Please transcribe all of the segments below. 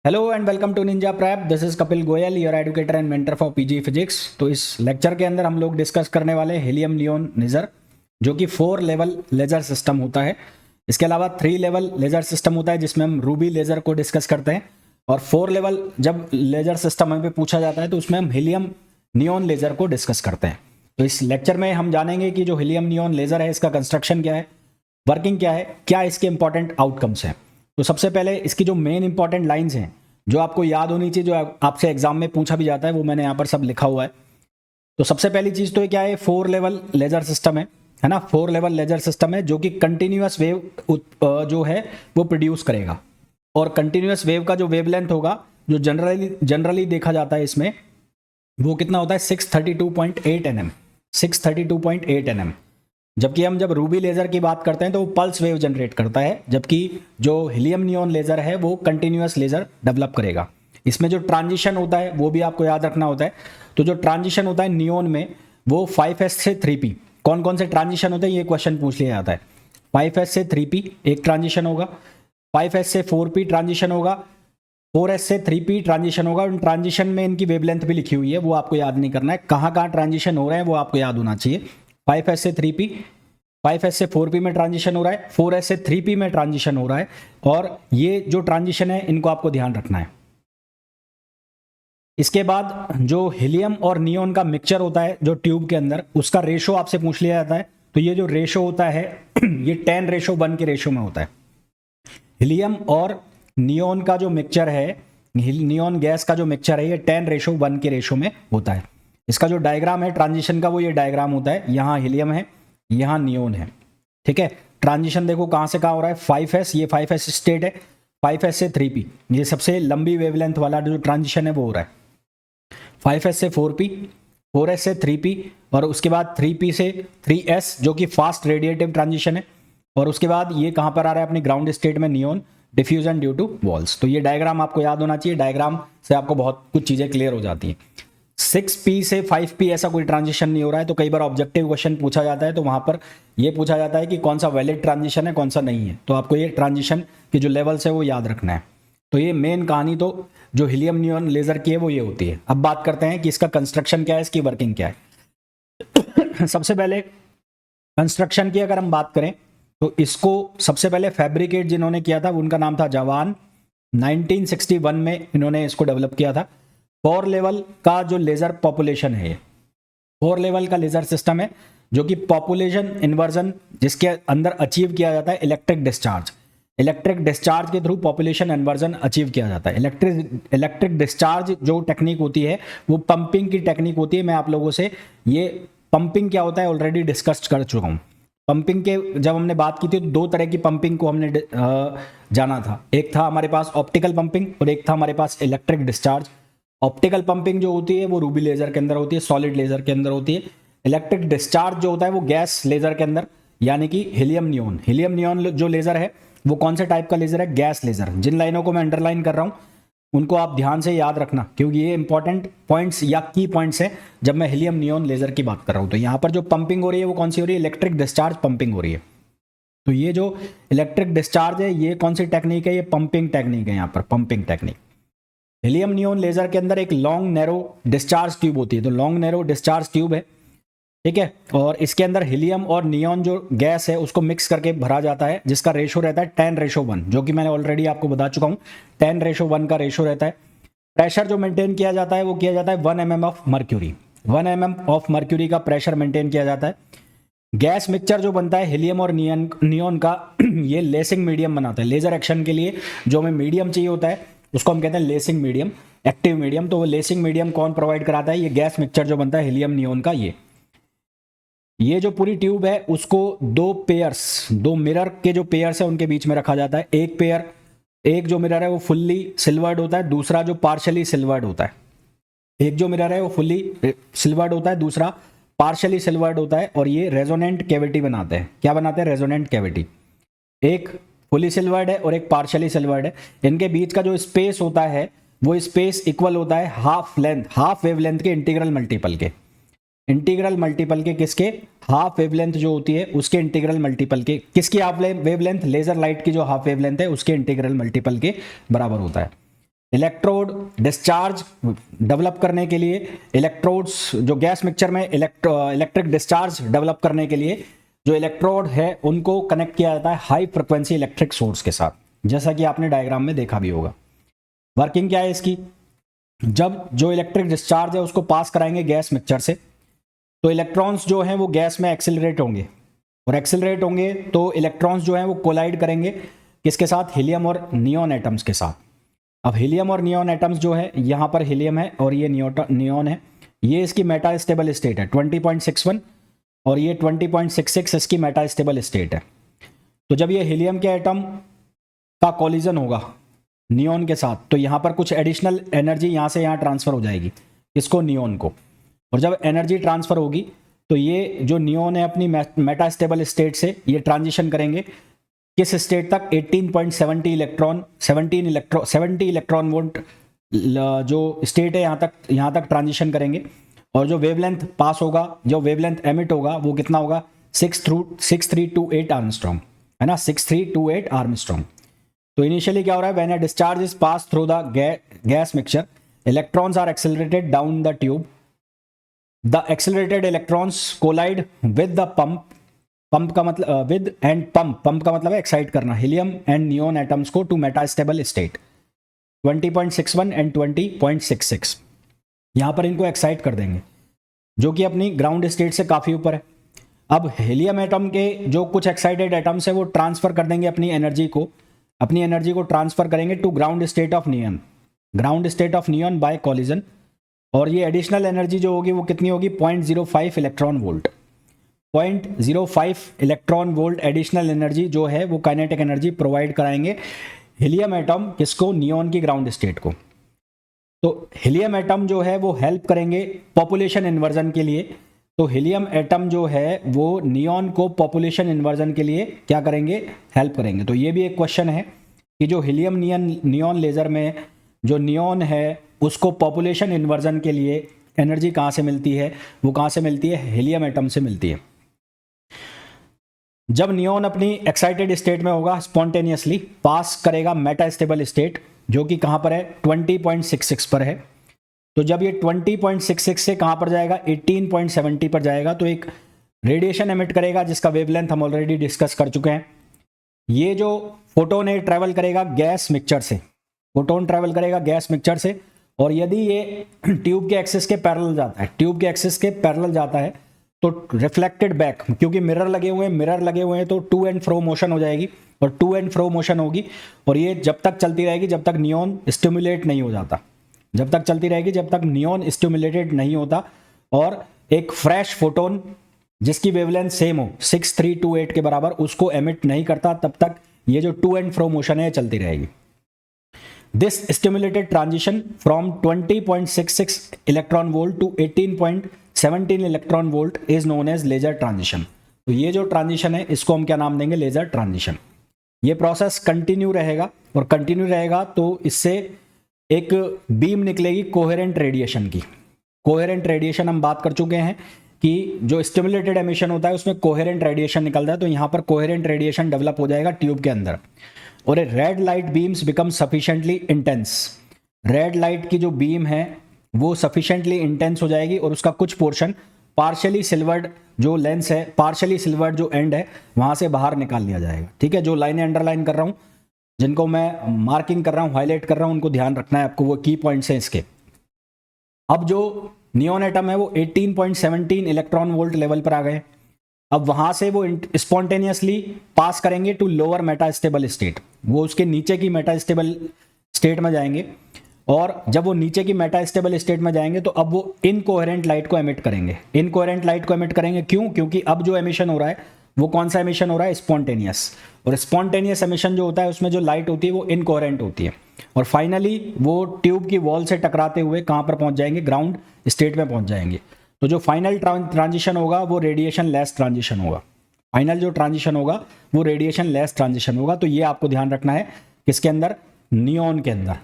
Hello and welcome to Ninja Prep. This is Kapil Goyal, your educator and mentor for PG physics. तो इस lecture के अंदर हम लोग डिस्कस करने वाले हीलियम नियोन लेजर, जो कि 4 लेवल लेजर सिस्टम होता है। इसके अलावा 3 लेवल लेजर सिस्टम होता है जिसमें हम रूबी लेजर को डिस्कस करते हैं, और 4 लेवल जब लेजर सिस्टम हमें पूछा जाता है तो उसमें हम हीलियम नियोन लेजर को डिस्कस करते हैं। तो इस लेक्चर में हम जानेंगे कि जो हीलियम नियोन लेजर है इसका कंस्ट्रक्शन क्या है, वर्किंग क्या है, क्या इसके इंपॉर्टेंट आउटकम्स हैं। तो सबसे पहले इसकी जो मेन इंपॉर्टेंट लाइंस हैं जो आपको याद होनी चाहिए, जो आपसे एग्जाम में पूछा भी जाता है, वो मैंने यहाँ पर सब लिखा हुआ है। तो सबसे पहली चीज तो ये क्या है, 4 लेवल लेजर सिस्टम है ना। 4 लेवल लेजर सिस्टम है जो कि कंटिन्यूअस वेव जो है वो प्रोड्यूस करेगा, और कंटिन्यूअस वेव का जो वेवलेंथ होगा जो जनरली देखा जाता है इसमें, वो कितना होता है 632.8 nm। 632.8 nm। जबकि हम जब रूबी लेजर की बात करते हैं तो वो पल्स वेव जनरेट करता है, जबकि जो हीलियम नियोन लेजर है वो कंटिन्यूअस लेजर डेवलप करेगा। इसमें जो ट्रांजिशन होता है वो भी आपको याद रखना होता है। तो जो ट्रांजिशन होता है नियोन में वो 5s से 3p, कौन कौन से ट्रांजिशन होते हैं ये क्वेश्चन पूछ लिया जाता है। 5s से 3p एक ट्रांजिशन होगा, 5s से 4p ट्रांजिशन होगा, 4s से 3p ट्रांजिशन होगा। उन ट्रांजिशन में इनकी वेवलेंथ भी लिखी हुई है, वो आपको याद नहीं करना है। कहाँ कहाँ ट्रांजिशन हो रहे हैं वो आपको याद होना चाहिए। 5s से 3p, 5s से 4p में ट्रांजिशन हो रहा है, 4s से 3p में ट्रांजिशन हो रहा है, और ये जो ट्रांजिशन है इनको आपको ध्यान रखना है। इसके बाद जो हीलियम और नियोन का मिक्सचर होता है जो ट्यूब के अंदर, उसका रेशो आपसे पूछ लिया जाता है। तो ये जो रेशो होता है ये 10:1 के रेशो में होता है। हीलियम और नियोन का जो मिक्सचर है, नियोन गैस का जो मिक्सचर है, ये 10:1 के रेशो में होता है। इसका जो डायग्राम है ट्रांजिशन का वो ये डायग्राम होता है। यहाँ हीलियम है, यहाँ नियोन है, ठीक है। ट्रांजिशन देखो कहाँ से कहाँ हो रहा है, 5s, ये 5s स्टेट है, 5s से 3p, ये सबसे लंबी वेवलेंथ वाला जो ट्रांजिशन है वो हो रहा है। 5s से 4p, 4s से 3p, और उसके बाद 3p से 3s जो कि फास्ट रेडिएटिव ट्रांजिशन है, और उसके बाद ये कहाँ पर आ रहा है अपनी ग्राउंड स्टेट में, neon diffusion due to walls. तो ये डायग्राम आपको याद होना चाहिए, डायग्राम से आपको बहुत कुछ चीज़ें क्लियर हो जाती हैं। 6p से 5p ऐसा कोई ट्रांजिशन नहीं हो रहा है। तो कई बार ऑब्जेक्टिव क्वेश्चन पूछा जाता है तो वहां पर यह पूछा जाता है कि कौन सा वैलिड ट्रांजिशन है कौन सा नहीं है। तो आपको ये ट्रांजिशन की जो लेवल्स है वो याद रखना है। तो ये मेन कहानी तो जो हीलियम नियोन लेजर की है वो ये होती है। अब बात करते हैं कि इसका कंस्ट्रक्शन क्या है, इसकी वर्किंग क्या है। सबसे पहले कंस्ट्रक्शन की अगर हम बात करें तो इसको सबसे पहले फैब्रिकेट जिन्होंने किया था उनका नाम था जवान। 1961 में इन्होंने इसको डेवलप किया था। 4 लेवल का जो लेजर पॉपुलेशन है, 4 लेवल का लेजर सिस्टम है जो कि पॉपुलेशन इन्वर्जन जिसके अंदर अचीव किया जाता है इलेक्ट्रिक डिस्चार्ज। इलेक्ट्रिक डिस्चार्ज के थ्रू पॉपुलेशन इन्वर्जन अचीव किया जाता है। इलेक्ट्रिक डिस्चार्ज जो टेक्निक होती है वो पंपिंग की टेक्निक होती है। मैं आप लोगों से ये पंपिंग क्या होता है ऑलरेडी डिस्कस कर चुका हूँ। पंपिंग के जब हमने बात की थी तो 2 तरह की पंपिंग को हमने जाना था। एक था हमारे पास ऑप्टिकल पंपिंग और एक था हमारे पास इलेक्ट्रिक डिस्चार्ज। ऑप्टिकल पंपिंग जो होती है वो रूबी लेजर के अंदर होती है, सॉलिड लेजर के अंदर होती है। इलेक्ट्रिक डिस्चार्ज जो होता है वो गैस लेजर के अंदर, यानी कि हीलियम नियोन। हीलियम नियोन जो लेजर है वो कौन से टाइप का लेजर है, गैस लेजर। जिन लाइनों को मैं अंडरलाइन कर रहा हूं उनको आप ध्यान से याद रखना, क्योंकि ये इंपॉर्टेंट पॉइंट्स या की पॉइंट्स हैं जब मैं हीलियम नियोन लेजर की बात कर रहा हूं। तो यहां पर जो पंपिंग हो रही है वो कौन सी हो रही है, इलेक्ट्रिक डिस्चार्ज पंपिंग हो रही है। तो ये जो इलेक्ट्रिक डिस्चार्ज है ये कौन सी टेक्निक है, ये पंपिंग टेक्निक है। यहाँ पर pumping technique. Helium neon laser के अंदर एक लॉन्ग नैरो डिस्चार्ज ट्यूब होती है, तो लॉन्ग नैरो डिस्चार्ज ट्यूब है, ठीक है। और इसके अंदर हीलियम और नियोन जो गैस है उसको मिक्स करके भरा जाता है, जिसका रेशो रहता है 10:1, जो कि मैंने ऑलरेडी आपको बता चुका हूं। 10:1 का रेशो रहता है। प्रेशर जो मेंटेन किया जाता है वो किया जाता है 1 mm of mercury. 1 mm of mercury का प्रेशर मेंटेन किया जाता है। गैस मिक्सचर जो बनता है हीलियम और नियोन का ये लेसिंग मीडियम बनाता है। लेजर एक्शन के लिए जो हमें मीडियम चाहिए होता है उसको हम कहते हैं लेसिंग मीडियम, एक्टिव मीडियम। तो वो लेसिंग मीडियम कौन प्रोवाइड कराता है, ये गैस मिक्सचर जो बनता है हीलियम नियोन का। ये जो पूरी ट्यूब है उसको 2 मिरर के जो पेयर्स है उनके बीच में रखा जाता है। एक जो मिरर है वो फुल्ली सिल्वर्ड होता है, दूसरा जो पार्शली सिल्वर्ड होता है। एक जो मिरर है वो फुल्ली सिल्वर्ड होता है, दूसरा पार्शली सिल्वर्ड होता है, और ये रेजोनेंट कैविटी बनाते हैं। क्या बनाते हैं, रेजोनेंट कैविटी। एक फुली सिल्वर्ड है और एक पार्शली सिल्वर्ड है। इनके बीच का जो स्पेस होता है वो स्पेस इक्वल होता है हाफ वेवलेंथ के इंटीग्रल मल्टीपल के। इंटीग्रल मल्टीपल के किसके, हाफ वेवलेंथ जो होती है उसके इंटीग्रल मल्टीपल के। किसकी हाफ वेवलेंथ, लेजर लाइट की जो हाफ वेवलेंथ है उसके इंटीग्रल मल्टीपल के बराबर होता है। इलेक्ट्रोड डिस्चार्ज डेवलप करने के लिए, इलेक्ट्रोड्स जो गैस मिक्सचर में इलेक्ट्रिक डिस्चार्ज डेवलप करने के लिए जो इलेक्ट्रोड है उनको कनेक्ट किया जाता है हाई फ्रिक्वेंसी इलेक्ट्रिक सोर्स के साथ, जैसा कि आपने डायग्राम में देखा भी होगा। वर्किंग क्या है इसकी, जब जो इलेक्ट्रिक डिस्चार्ज है उसको पास कराएंगे गैस मिक्सचर से, तो इलेक्ट्रॉन्स जो हैं वो गैस में एक्सेलरेट होंगे, और एक्सेलरेट होंगे तो इलेक्ट्रॉन्स जो हैं वो कोलाइड करेंगे किसके साथ, हीलियम और नियॉन एटम्स के साथ। अब हीलियम और नियॉन एटम्स जो है, यहाँ पर हीलियम है और ये नियॉन है, ये इसकी मेटा स्टेबल स्टेट है 20.61 और ये 20.66 इसकी मेटा स्टेबल स्टेट है। तो जब ये हीलियम के एटम का कॉलिजन होगा नियॉन के साथ, तो यहाँ पर कुछ एडिशनल एनर्जी यहाँ से यहाँ ट्रांसफर हो जाएगी, इसको नियॉन को, और जब एनर्जी ट्रांसफर होगी तो ये जो नियॉन है अपनी मेटा स्टेबल स्टेट से ये ट्रांजिशन करेंगे किस स्टेट तक, 18.70 इलेक्ट्रॉन 70 इलेक्ट्रॉन वोल्ट जो स्टेट है यहाँ तक ट्रांजिशन करेंगे। और जो वेवलेंथ पास होगा, जो वेवलेंथ एमिट होगा वो कितना होगा, 6328 आर्मस्ट्रॉन्ग, है ना, 6328 आर्मस्ट्रॉन्ग। तो इनिशियली क्या हो रहा है, when a discharge is pass through the gas mixture, electrons are accelerated down the tube, the accelerated electrons collide with the pump का मतलब विद एंड पंप का मतलब है एक्साइट करना, हीलियम एंड नियॉन एटम्स को टू मेटास्टेबल स्टेट 20.61 एंड 20.66, यहां पर इनको एक्साइट कर देंगे जो कि अपनी ग्राउंड स्टेट से काफी ऊपर है। अब हीलियम एटम के जो कुछ एक्साइटेड एटम्स है वो ट्रांसफर कर देंगे अपनी एनर्जी को ट्रांसफर करेंगे to ground state of neon by collision, और ये एडिशनल एनर्जी जो होगी वो कितनी होगी, 0.05 electron volt, 0.05 electron volt additional energy जो है वो काइनेटिक एनर्जी प्रोवाइड कराएंगे हीलियम एटम किसको, नियॉन की ग्राउंड स्टेट को। तो हीलियम एटम जो है वो हेल्प करेंगे पॉपुलेशन इन्वर्जन के लिए, तो हीलियम एटम जो है वो नियॉन को पॉपुलेशन इन्वर्जन के लिए क्या करेंगे, हेल्प करेंगे। तो ये भी एक क्वेश्चन है कि जो हीलियम नियॉन लेजर में जो नियॉन है उसको पॉपुलेशन इन्वर्जन के लिए एनर्जी कहाँ से मिलती है, वो कहाँ से मिलती है, हीलियम एटम से मिलती है। जब नियॉन अपनी एक्साइटेड स्टेट में होगा स्पॉन्टेनियसली पास करेगा मेटा स्टेबल स्टेट जो कि कहाँ पर है, 20.66 पर है। तो जब ये 20.66 से कहाँ पर जाएगा, 18.70 पर जाएगा, तो एक रेडिएशन एमिट करेगा जिसका वेवलेंथ हम ऑलरेडी डिस्कस कर चुके हैं। ये जो फोटोन है ट्रैवल करेगा गैस मिक्सचर से, फोटोन ट्रैवल करेगा गैस मिक्सचर से, और यदि ये ट्यूब के एक्सिस के पैरेलल जाता है, तो रिफ्लेक्टेड बैक, क्योंकि मिरर लगे हुए हैं तो टू एंड फ्रो मोशन हो जाएगी, और टू एंड फ्रो मोशन होगी, और ये जब तक चलती रहेगी जब तक नियॉन स्टिमुलेट नहीं हो जाता, स्टिमुलेटेड नहीं होता, और एक फ्रेश फोटोन जिसकी वेवलेंथ सेम हो 6328 के बराबर उसको एमिट नहीं करता, तब तक ये जो टू एंड फ्रो मोशन है चलती रहेगी। This stimulated transition from 20.66 electron volt to 18.17 electron volt is known as laser transition. तो ये जो ट्रांजिशन है इसको हम क्या नाम देंगे, लेजर ट्रांजिशन। ये प्रोसेस कंटिन्यू रहेगा, तो इससे एक बीम निकलेगी कोहेरेंट रेडिएशन की। कोहेरेंट रेडिएशन हम बात कर चुके हैं कि जो स्टिमुलेटेड एमिशन होता है उसमें कोहेरेंट रेडिएशन निकलता है, तो यहाँ पर कोहेरेंट रेडिएशन डेवलप हो जाएगा ट्यूब के अंदर, और red light beams become sufficiently intense. Red light की जो बीम है वो सफिशिएंटली इंटेंस हो जाएगी, और उसका कुछ पोर्शन पार्शियली सिल्वर्ड जो लेंस है, पार्शियली सिल्वर्ड जो एंड है वहां से बाहर निकाल लिया जाएगा। ठीक है, जो लाइनें अंडरलाइन कर रहा हूं, जिनको मैं मार्किंग कर रहा हूं, हाईलाइट कर रहा हूं, उनको ध्यान रखना है आपको, वो की पॉइंट्स हैं इसके। अब जो नियॉन एटम है वो 18.17 इलेक्ट्रॉन वोल्ट लेवल पर आ गए। अब वहां से वो स्पॉन्टेनियसली पास करेंगे to lower metastable state, वो उसके नीचे की मेटा स्टेबल स्टेट में जाएंगे, और जब वो नीचे की मेटा स्टेबल स्टेट में जाएंगे तो अब वो इनकोहेरेंट लाइट को एमिट करेंगे। क्यों? क्योंकि अब जो एमिशन हो रहा है वो कौन सा एमिशन हो रहा है, स्पॉन्टेनियस, और स्पॉन्टेनियस एमिशन जो होता है उसमें जो लाइट होती है वो इनकोहेरेंट होती है, और फाइनली वो ट्यूब की वॉल से टकराते हुए कहां पर पहुंच जाएंगे, ग्राउंड स्टेट में पहुंच जाएंगे। तो जो फाइनल ट्रांजिशन होगा वो रेडिएशन लेस ट्रांजिशन होगा, तो ये आपको ध्यान रखना है किसके अंदर, नियॉन के अंदर,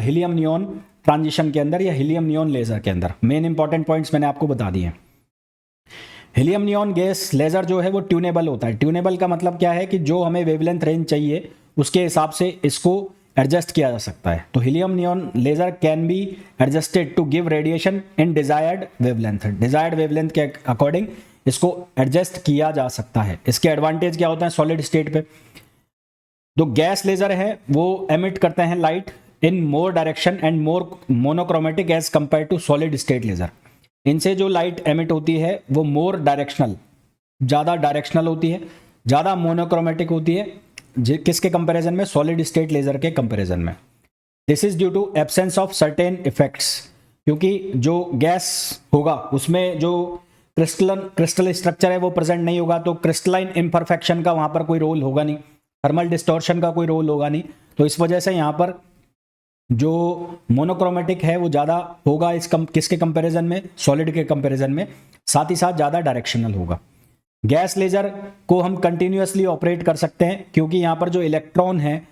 हीलियम नियॉन ट्रांजिशन के अंदर या हीलियम नियॉन लेजर के अंदर। मेन इंपॉर्टेंट पॉइंट्स मैंने आपको बता दिए हैं। हीलियम नियॉन गैस लेजर जो है वो ट्यूनेबल होता है। ट्यूनेबल का मतलब क्या है कि जो हमें वेवलेंथ रेंज चाहिए उसके हिसाब से इसको एडजस्ट किया जा सकता है। तो helium neon laser can be adjusted to give radiation in desired wavelength. Desired wavelength के अकॉर्डिंग इसको एडजस्ट किया जा सकता है। इसके एडवांटेज क्या होते हैं सॉलिड स्टेट पे? जो गैस लेजर है वो एमिट करते हैं light in more direction and more monochromatic as compare to solid state laser. इनसे जो लाइट एमिट होती है वो मोर डायरेक्शनल, ज़्यादा डायरेक्शनल होती है, ज़्यादा मोनोक्रोमेटिक होती है, किसके कंपैरिजन में? सॉलिड स्टेट लेजर के कंपैरिजन में। This is due to absence of certain effects, क्योंकि जो गैस होगा उसमें जो क्रिस्टल स्ट्रक्चर है वो प्रेजेंट नहीं होगा, तो क्रिस्टलाइन इम्परफेक्शन का वहाँ पर कोई रोल होगा नहीं, थर्मल डिस्टॉर्शन का कोई रोल होगा नहीं। तो इस वजह से यहाँ पर जो मोनोक्रोमेटिक है वो ज़्यादा होगा किसके कंपैरिजन में? सॉलिड के कंपैरिजन में। साथ ही साथ ज़्यादा डायरेक्शनल होगा। गैस लेजर को हम कंटिन्यूअसली ऑपरेट कर सकते हैं, क्योंकि यहाँ पर जो इलेक्ट्रॉन है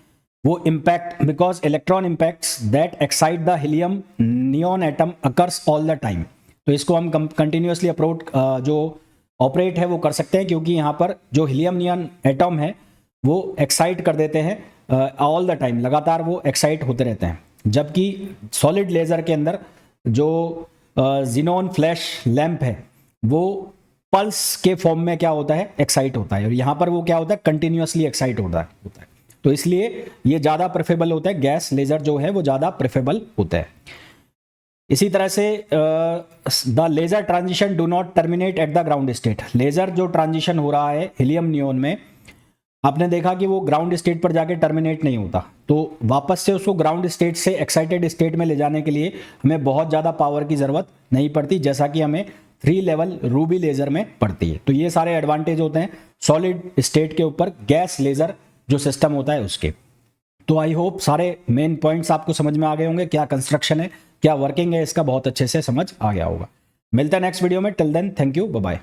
वो impact, because electron impacts that excite the helium neon atom occurs all the time. तो इसको हम कंटिन्यूअसली जो ऑपरेट है वो कर सकते हैं, क्योंकि यहाँ पर जो हीलियम नियॉन एटम है वो एक्साइट कर देते हैं ऑल द टाइम, लगातार वो एक्साइट होते रहते हैं। जबकि सॉलिड लेजर के अंदर जो जिनोन फ्लैश लैंप है वो पल्स के फॉर्म में क्या होता है? एक्साइट होता है। और यहाँ पर वो क्या होता है? कंटिन्यूअसली एक्साइट होता है। तो इसलिए ये ज़्यादा प्रेफरेबल होता है, गैस लेजर जो है वो ज़्यादा प्रेफरेबल होता है। इसी तरह से the laser transition do not terminate at the ground state. Laser जो ट्रांजिशन हो रहा है हीलियम नियॉन में, आपने देखा कि वो ग्राउंड स्टेट पर जाके टर्मिनेट नहीं होता। तो वापस से उसको ग्राउंड स्टेट से एक्साइटेड स्टेट में ले जाने के लिए हमें बहुत ज़्यादा पावर की ज़रूरत नहीं पड़ती, जैसा कि हमें 3 लेवल रूबी लेजर में पड़ती है। तो ये सारे एडवांटेज होते हैं सॉलिड स्टेट के ऊपर गैस लेजर जो सिस्टम होता है उसके। तो आई होप सारे मेन पॉइंट्स आपको समझ में आ गए होंगे, क्या कंस्ट्रक्शन है, क्या वर्किंग है, इसका बहुत अच्छे से समझ आ गया होगा। मिलते हैं नेक्स्ट वीडियो में। Till then thank you, bye bye.